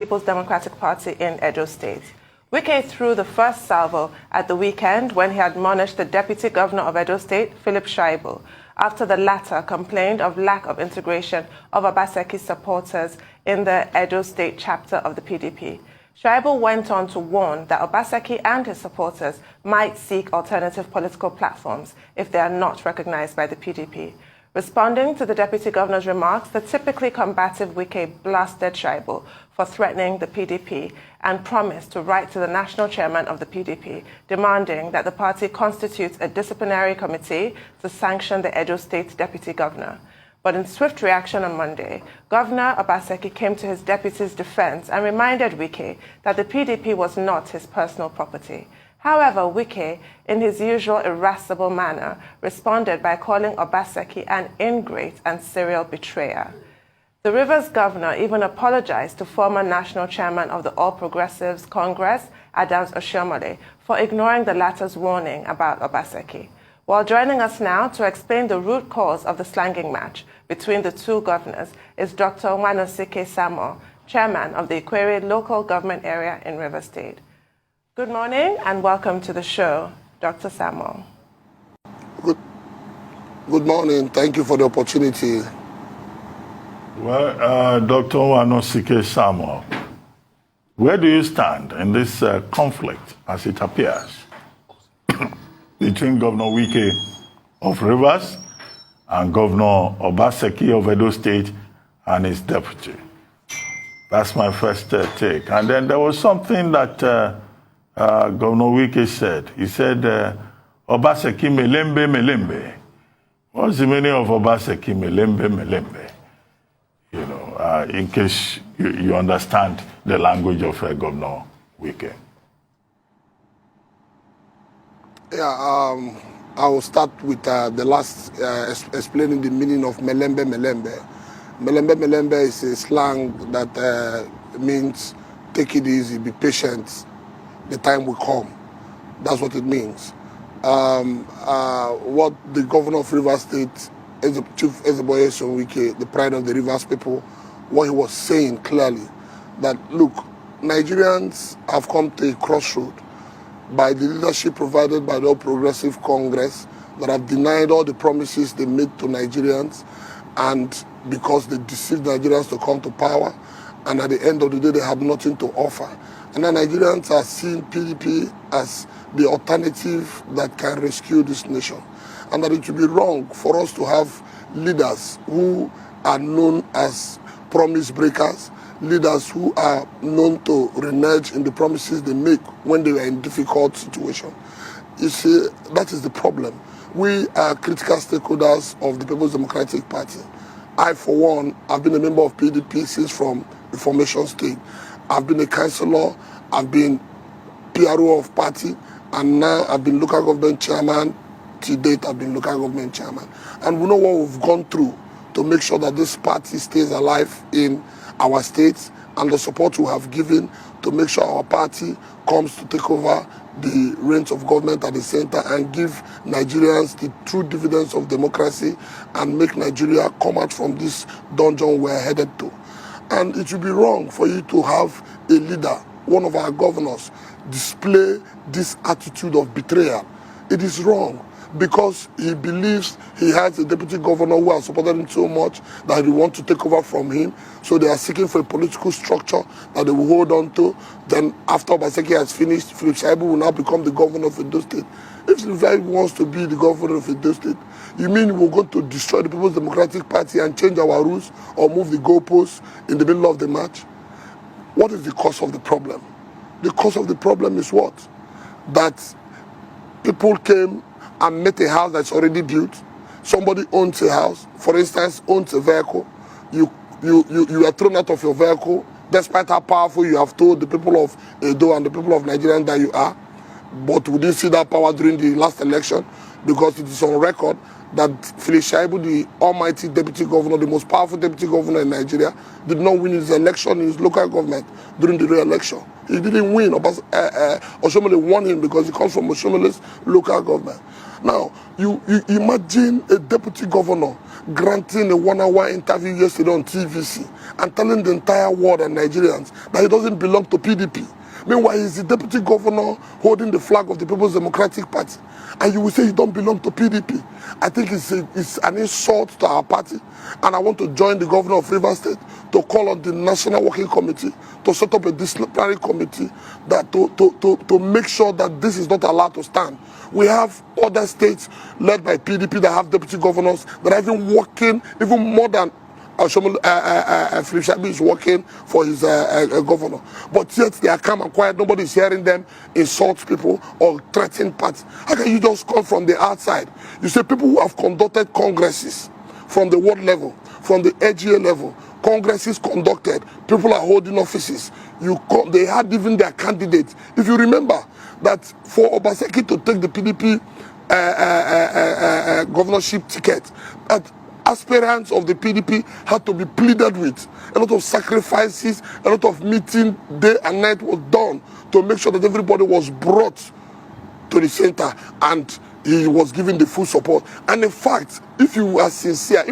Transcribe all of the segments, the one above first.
People's Democratic Party in Edo State. Wike threw the first salvo at the weekend when he admonished the Deputy Governor of Edo State, Philip Shaibu, after the latter complained of lack of integration of Obaseki's supporters in the Edo State chapter of the PDP. Shaibu went on to warn that Obaseki and his supporters might seek alternative political platforms if they are not recognized by the PDP. Responding to the Deputy Governor's remarks, the typically combative Wike blasted Shaibu for threatening the PDP and promised to write to the national chairman of the PDP, demanding that the party constitute a disciplinary committee to sanction the Edo State Deputy Governor. But in swift reaction on Monday, Governor Obaseki came to his deputy's defense and reminded Wike that the PDP was not his personal property. However, Wike, in his usual irascible manner, responded by calling Obaseki an ingrate and serial betrayer. The Rivers governor even apologized to former national chairman of the All Progressives Congress, Adams Oshiomhole, for ignoring the latter's warning about Obaseki. While joining us now to explain the root cause of the slanging match between the two governors is Dr. Owanosike Samuel, chairman of the Ikwere local government area in Rivers State. Good morning and welcome to the show, Dr. Samuel. Good morning. Thank you for the opportunity. Well, Dr. Owanosike Samuel, where do you stand in this conflict as it appears between Governor Wike of Rivers and Governor Obaseki of Edo State and his deputy? That's my first take. And then there was something that Governor Wike said. He said, Obaseki melembe melembe. What's the meaning of Obaseki melembe melembe? You know, in case you understand the language of Governor Wike. Yeah, I will start with the last explaining the meaning of melembe melembe. Melembe melembe is a slang that means take it easy, be patient, the time will come. That's what it means. What the governor of Rivers State, Chief Ezeboye Wike, the pride of the Rivers people, what he was saying clearly, that look, Nigerians have come to a crossroad by the leadership provided by the All Progressive Congress that have denied all the promises they made to Nigerians, and because they deceived Nigerians to come to power, and at the end of the day they have nothing to offer. And then Nigerians are seeing PDP as the alternative that can rescue this nation. And that it would be wrong for us to have leaders who are known as promise breakers, leaders who are known to renege in the promises they make when they are in difficult situations. You see, that is the problem. We are critical stakeholders of the People's Democratic Party. I, for one, have been a member of PDP since from the formation stage. I've been a councillor, I've been PRO of party, and now I've been local government chairman. To date, I've been local government chairman. And we know what we've gone through to make sure that this party stays alive in our states, and the support we have given to make sure our party comes to take over the reins of government at the center and give Nigerians the true dividends of democracy and make Nigeria come out from this dungeon we're headed to. And it would be wrong for you to have a leader, one of our governors, display this attitude of betrayal. It is wrong, because he believes he has a deputy governor who has supported him so much that he wants to take over from him. So they are seeking for a political structure that they will hold on to. Then after Obaseki has finished, Philip Shaibu will now become the governor of Edo State. If Philip wants to be the governor of Edo State, you mean we're going to destroy the People's Democratic Party and change our rules or move the goalposts in the middle of the match? What is the cause of the problem? The cause of the problem is what? That people came and met a house that's already built. Somebody owns a house, for instance, owns a vehicle. You are thrown out of your vehicle, despite how powerful you have told the people of Edo and the people of Nigeria that you are. But we didn't see that power during the last election, because it is on record that Philip Shaibu, the almighty deputy governor, the most powerful deputy governor in Nigeria, did not win his election in his local government during the re-election. He didn't win. Oshomole won him because he comes from Oshomole's local government. Now, you imagine a deputy governor granting a one-hour interview yesterday on TVC and telling the entire world and Nigerians that he doesn't belong to PDP. Meanwhile, he's the deputy governor holding the flag of the People's Democratic Party. And you will say you don't belong to PDP. I think it's an insult to our party. And I want to join the governor of Rivers State to call on the National Working Committee to set up a disciplinary committee that to make sure that this is not allowed to stand. We have other states led by PDP that have deputy governors that are even working even more than Philip Shaibu is working for his governor. But yet they are calm and quiet. Nobody is hearing them insult people or threaten parties. How can you just come from the outside? You say people who have conducted congresses from the world level, from the AGA level, congresses conducted, people are holding offices. They had even their candidates. If you remember that for Obaseki to take the PDP governorship ticket, that aspirants of the PDP had to be pleaded with. A lot of sacrifices, a lot of meeting day and night was done to make sure that everybody was brought to the center and he was given the full support. And in fact, if we are sincere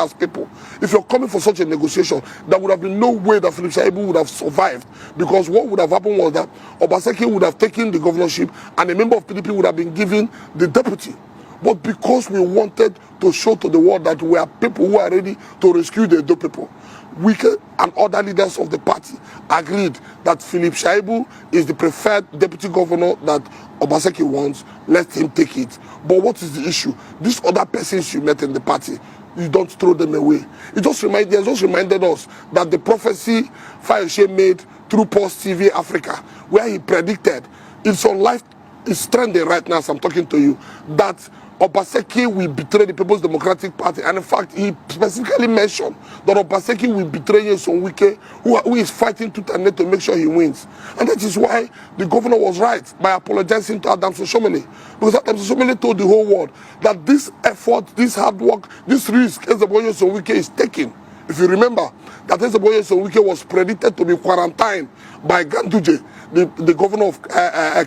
as people, if you're coming for such a negotiation, there would have been no way that Philip Shaibu would have survived, because what would have happened was that Obaseki would have taken the governorship and a member of PDP would have been given the deputy. But because we wanted to show to the world that we are people who are ready to rescue the Edo people, Wike and other leaders of the party agreed that Philip Shaibu is the preferred deputy governor that Obaseki wants. Let him take it. But what is the issue? These other persons you met in the party, you don't throw them away. It just reminded us that the prophecy Fayose made through Post TV Africa, where he predicted, it's on life, it's trending right now as I'm talking to you, that Obaseki will betray the People's Democratic Party. And in fact, he specifically mentioned that Obaseki will betray Nyesom Wike, who is fighting tooth and nail to make sure he wins. And that is why the governor was right by apologizing to Adams Oshomole. Because Adams Oshomole told the whole world that this effort, this hard work, this risk Nyesom Wike is taking. If you remember, that Nyesom Wike was predicted to be quarantined by Ganduje, the governor of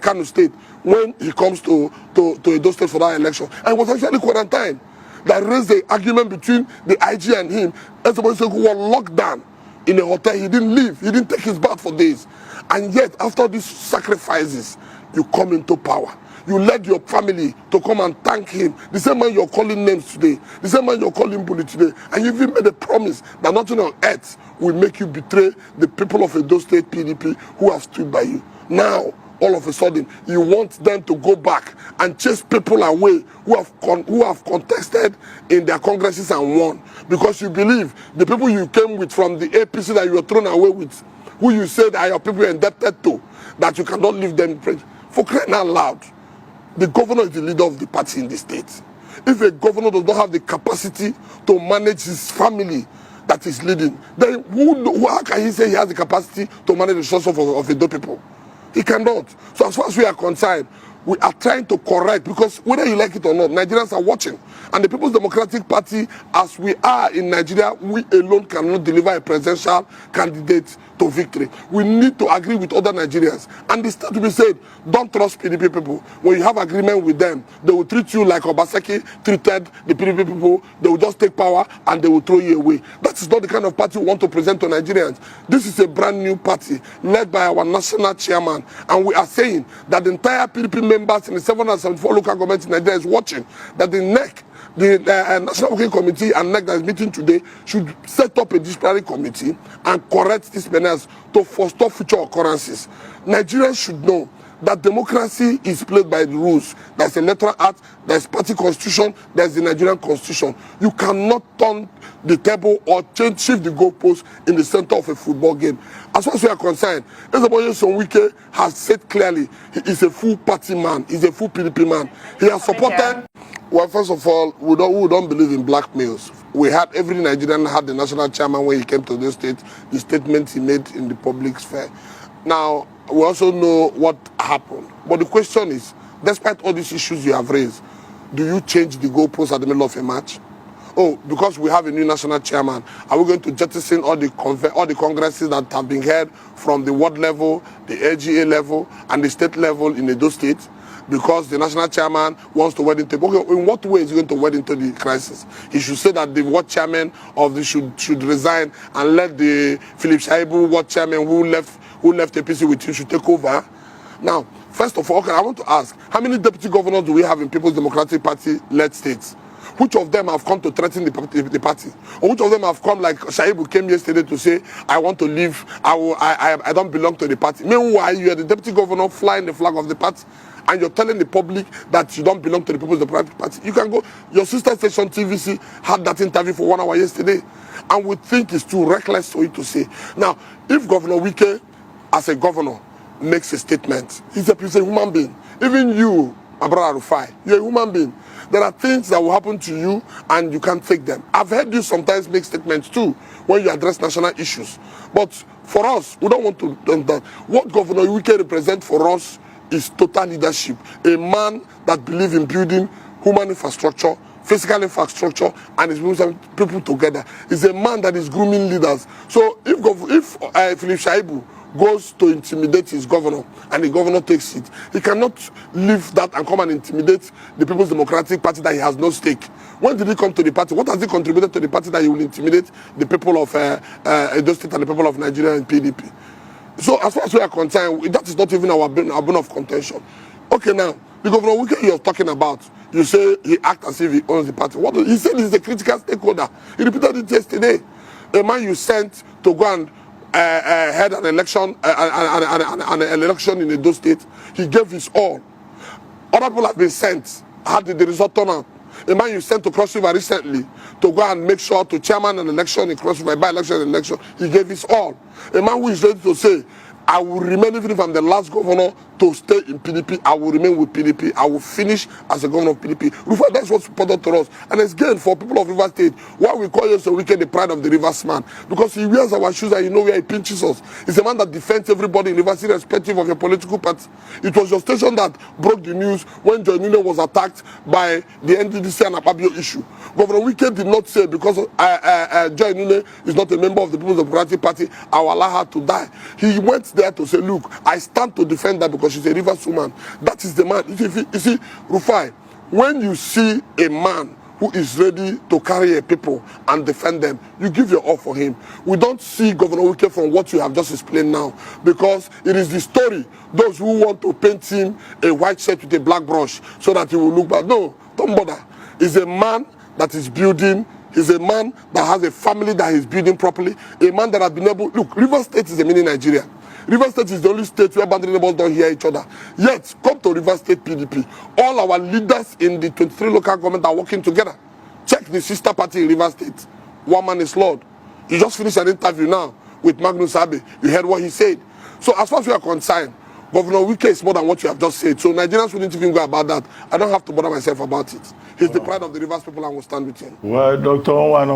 Kano State, when he comes to Edo State for that election. And he was actually quarantined. That raised the argument between the IG and him. Nyesom Wike was locked down in a hotel. He didn't leave. He didn't take his bath for days. And yet, after these sacrifices, you come into power. You led your family to come and thank him. The same man you're calling names today. The same man you're calling bully today. And you even made a promise that nothing on earth will make you betray the people of Edo State PDP who have stood by you. Now, all of a sudden, you want them to go back and chase people away who have contested in their congresses and won. Because you believe the people you came with from the APC that you were thrown away with, who you said are your people indebted to, that you cannot leave them in praise. For crying out loud, the governor is the leader of the party in the state. If a governor does not have the capacity to manage his family that is leading, then how can he say he has the capacity to manage the resources of Edo people? He cannot. So as far as we are concerned, we are trying to correct, because whether you like it or not, Nigerians are watching. And the People's Democratic Party, as we are in Nigeria, we alone cannot deliver a presidential candidate to victory. We need to agree with other Nigerians. And it's still to be said, don't trust PDP people. When you have agreement with them, they will treat you like Obaseki treated the PDP people. They will just take power and they will throw you away. That is not the kind of party we want to present to Nigerians. This is a brand new party led by our national chairman. And we are saying that the entire PDP members in the 774 local governments in Nigeria is watching, that the NEC, the National Working Committee and NEC that is meeting today should set up a disciplinary committee and correct these menace to foster future occurrences. Nigerians should know that democracy is played by the rules. There's a electoral act, there's party constitution, there's the Nigerian constitution. You cannot turn the table or shift the goalpost in the center of a football game. As far as we are concerned, Nyesom Wike has said clearly he is a full party man, he's a full PDP man. He has supported. Well, first of all, we don't believe in blackmails. We had, every Nigerian had the national chairman when he came to this state, the statements he made in the public sphere. Now, we also know what happened. But the question is, despite all these issues you have raised, do you change the goalposts at the middle of a match? Oh, because we have a new national chairman, are we going to jettison all the congresses that have been held from the ward level, the LGA level, and the state level in Edo State? Because the national chairman wants to wade into. Okay, in what way is he going to wade into the crisis? He should say that the ward chairman of the should resign and let the Philip Shaibu ward chairman who left APC with you should take over. Now, first of all, okay, I want to ask, how many deputy governors do we have in People's Democratic Party-led states? Which of them have come to threaten the party? Or which of them have come, like Shaibu came yesterday to say, I want to leave, I don't belong to the party. Meanwhile, you are the deputy governor flying the flag of the party, and you're telling the public that you don't belong to the People's Democratic Party. You can go, your sister station TVC had that interview for 1 hour yesterday, and we think it's too reckless for you to say. Now, if Governor Wike, as a governor, makes a statement, he's a human being. Even you, my brother Rufai, you're a human being. There are things that will happen to you and you can't take them. I've heard you sometimes make statements too when you address national issues. But for us, we don't want to do that. What Governor Wike represents for us is total leadership. A man that believes in building human infrastructure, physical infrastructure, and is bringing people together. He's a man that is grooming leaders. So if Philip Shaibu goes to intimidate his governor and the governor takes it, he cannot leave that and come and intimidate the People's Democratic Party that he has no stake. When did he come to the party? What has he contributed to the party that he will intimidate the people of Edo State and the people of Nigeria and PDP? So as far as we are concerned, that is not even our bone of contention. Okay, now, the Governor Wike you're talking about, you say he acts as if he owns the party. What he said he's a critical stakeholder. He repeated it yesterday. A man you sent to go and had an election, an election in Edo State, he gave his all. Other people have been sent. How did the result turn out? A man you sent to Cross River recently to go and make sure to chairman an election in Cross River, by-election election, he gave his all. A man who is ready to say, I will remain, even if I'm the last governor to stay in PDP, I will remain with PDP. I will finish as a governor of PDP. Rufa, that's what's important to us. And again, for people of River State, why we call you so we get the pride of the Rivers man. Because he wears our shoes and you know where he pinches us. He's a man that defends everybody in River State, irrespective of your political party. It was your station that broke the news when Joy Nune was attacked by the NDDC and Akpabio issue. Governor Wike did not say because Joy Nune is not a member of the People's Democratic Party, I will allow her to die. He went there to say, look, I stand to defend her because she's a Rivers woman. That is the man. You see, Rufai, when you see a man who is ready to carry a people and defend them, you give your all for him. We don't see Governor Wike from what you have just explained now, because it is the story, those who want to paint him a white shirt with a black brush so that he will look bad. No, don't bother. He's a man that is building. He's a man that has a family that he's building properly. A man that has been able... Look, River State is a mini Nigeria. River State is the only state where boundary neighbors don't hear each other. Yet, come to River State PDP. All our leaders in the 23 local government are working together. Check the sister party in River State. One man is Lord. You just finished an interview now with Magnus Abe. You heard what he said. So as far as we are concerned, Governor Wike is more than what you have just said. So Nigerians wouldn't even go about that. I don't have to bother myself about it. He's the pride of the Rivers people and will stand with him. Well, Dr. Onwano,